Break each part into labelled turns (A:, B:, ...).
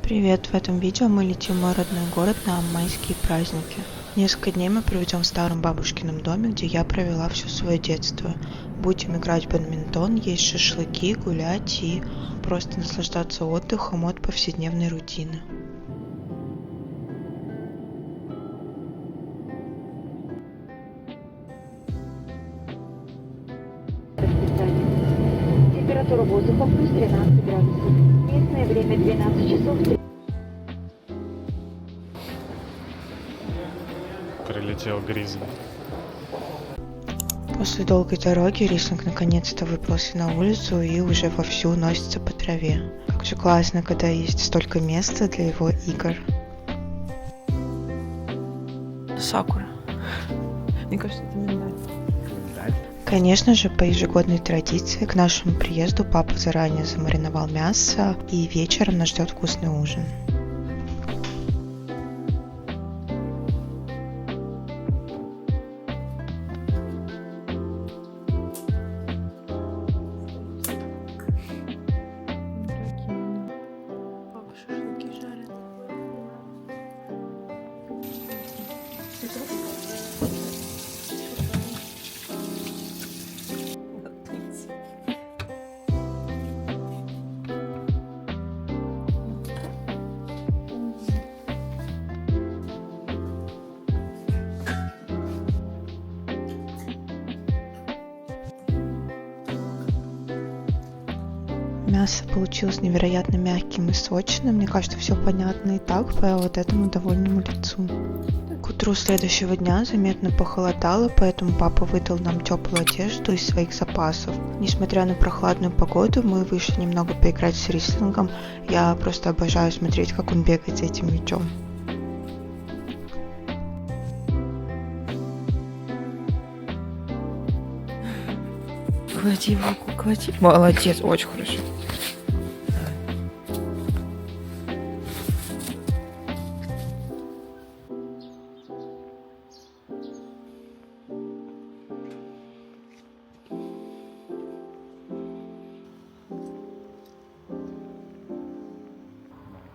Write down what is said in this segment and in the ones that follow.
A: Привет! В этом видео мы летим в мой родной город на майские праздники. Несколько дней мы проведем в старом бабушкином доме, где я провела все свое детство. Будем играть в бадминтон, есть шашлыки, гулять и просто наслаждаться отдыхом от повседневной рутины.
B: Температура воздуха плюс 13 градусов. Местное время 12 часов.
C: Прилетел Гризли.
A: После долгой дороги Рислинг наконец-то выбрался на улицу и уже вовсю носится по траве. Как же классно, когда есть столько места для его игр. Сакура. Мне кажется, это миндаль. Конечно же, по ежегодной традиции, к нашему приезду папа заранее замариновал мясо, и вечером нас ждет вкусный ужин. Мясо получилось невероятно мягким и сочным. Мне кажется, все понятно и так по вот этому довольному лицу. К утру следующего дня заметно похолодало, поэтому папа выдал нам теплую одежду из своих запасов. Несмотря на прохладную погоду, мы вышли немного поиграть с Рислингом. Я просто обожаю смотреть, как он бегает за этим мячом.
D: Клади в руку, клади. Молодец, очень хорошо.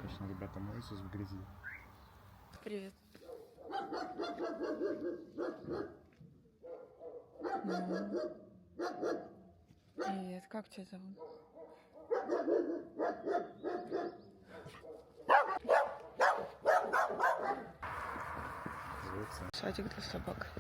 C: Конечно, ребята моются в грязи.
D: Привет. Привет, как тебя зовут? Садик для собак.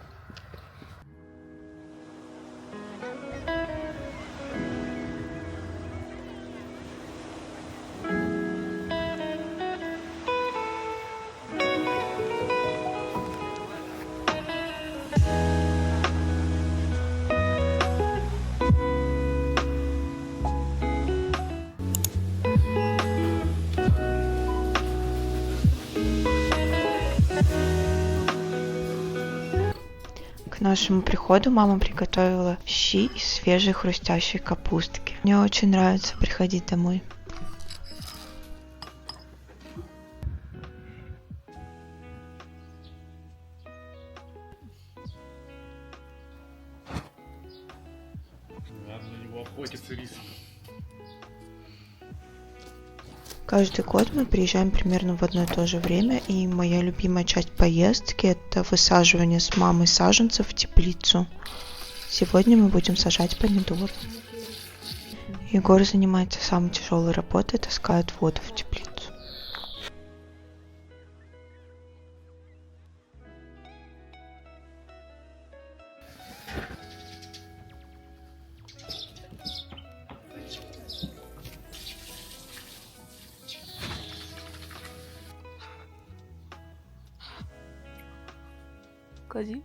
A: К нашему приходу мама приготовила щи из свежей хрустящей капустки. Мне очень нравится приходить домой.
C: Надо на него охотиться, Рис.
A: Каждый год мы приезжаем примерно в одно и то же время, и моя любимая часть поездки – это высаживание с мамой саженцев в теплицу. Сегодня мы будем сажать помидоры. Егор занимается самой тяжелой работой, таскает воду в теплицу.
D: Клади.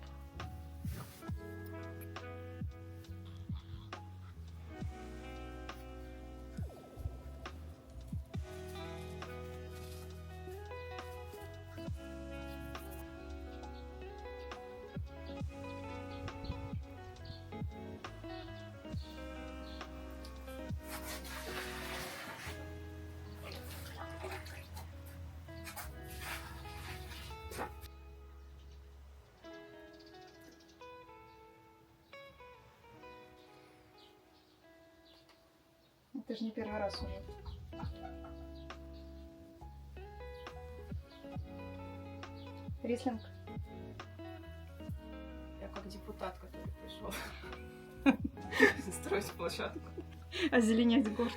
E: Ты же не первый раз уже. Рислинг.
D: Я как депутат, который пришел строить площадку.
E: Озеленять город.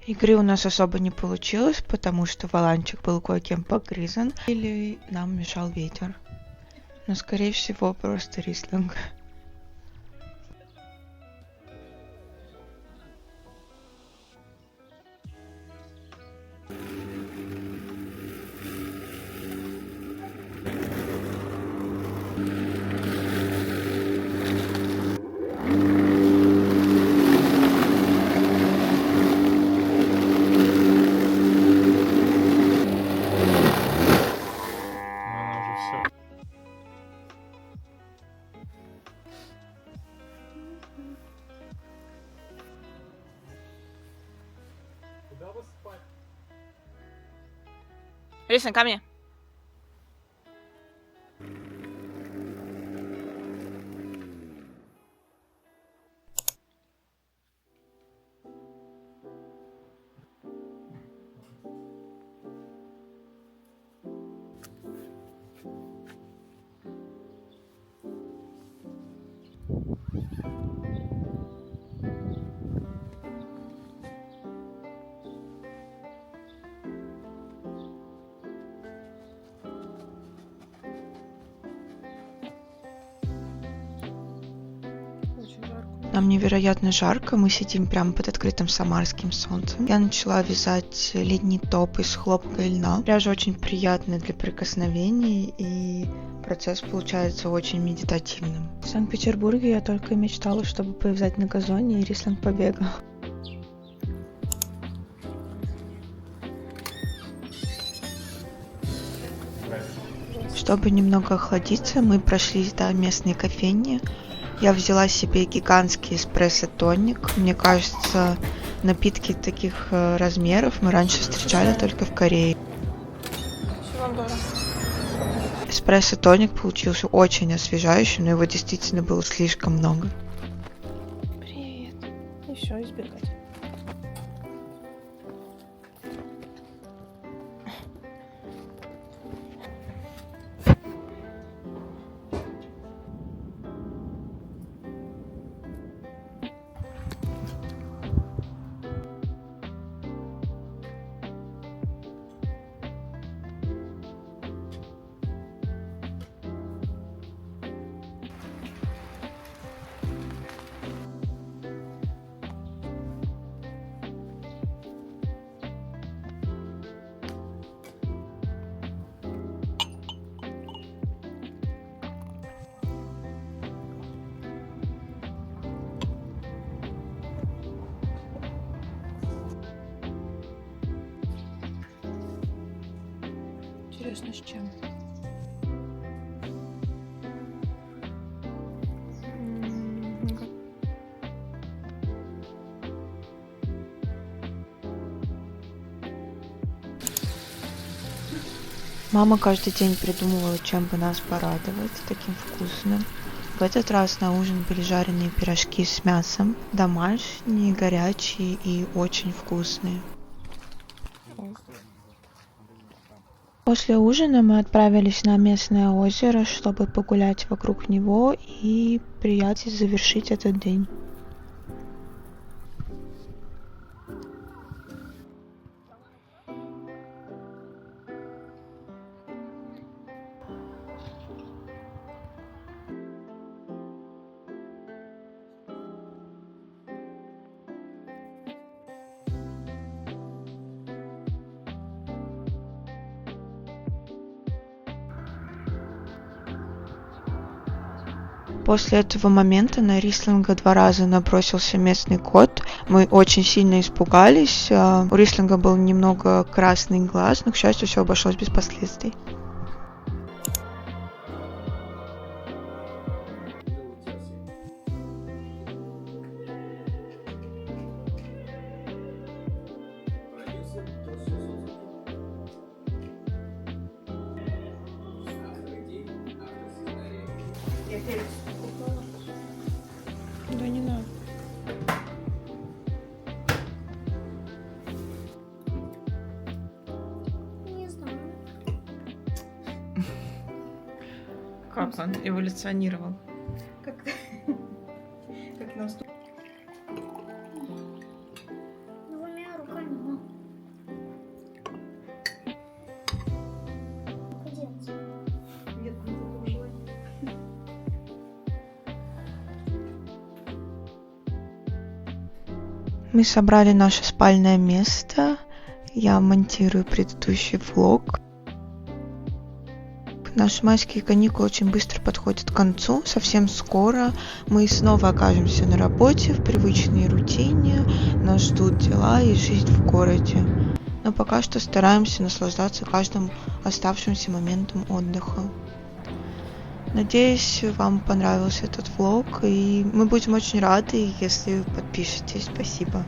A: Игры у нас особо не получилось, потому что валанчик был кое-кем погрызан, или нам мешал ветер. Но, скорее всего, просто рислинг.
C: Но она уже все. Куда вас спать?
D: Рисин, ко мне.
A: Нам невероятно жарко, мы сидим прямо под открытым самарским солнцем. Я начала вязать летний топ из хлопка и льна. Пряжа очень приятная для прикосновений, и процесс получается очень медитативным. В Санкт-Петербурге я только и мечтала, чтобы повязать на газоне, и рислинг побега. Чтобы немного охладиться, мы прошлись до местной кофейни. Я взяла себе гигантский эспрессо-тоник. Мне кажется, напитки таких размеров мы раньше встречали только в Корее. Эспрессо-тоник получился очень освежающим, но его действительно было слишком много.
D: Привет. Еще избегать.
A: Интересно, с чем? Мама каждый день придумывала, чем бы нас порадовать таким вкусным. В этот раз на ужин были жареные пирожки с мясом, домашние, горячие и очень вкусные. После ужина мы отправились на местное озеро, чтобы погулять вокруг него и приятно завершить этот день. После этого момента на рислинга 2 раза набросился местный кот. Мы очень сильно испугались. У рислинга был немного красный глаз, но, к счастью, все обошлось без последствий.
D: Да не надо.
E: Не знаю.
D: Как он эволюционировал?
E: Как наступ. Двумя руками, ну. Молодец. Нет, не такого желания.
A: Мы собрали наше спальное место. Я монтирую предыдущий влог. Наши майские каникулы очень быстро подходят к концу. Совсем скоро мы снова окажемся на работе, в привычной рутине. Нас ждут дела и жизнь в городе. Но пока что стараемся наслаждаться каждым оставшимся моментом отдыха. Надеюсь, вам понравился этот влог, и мы будем очень рады, если вы подпишетесь. Спасибо.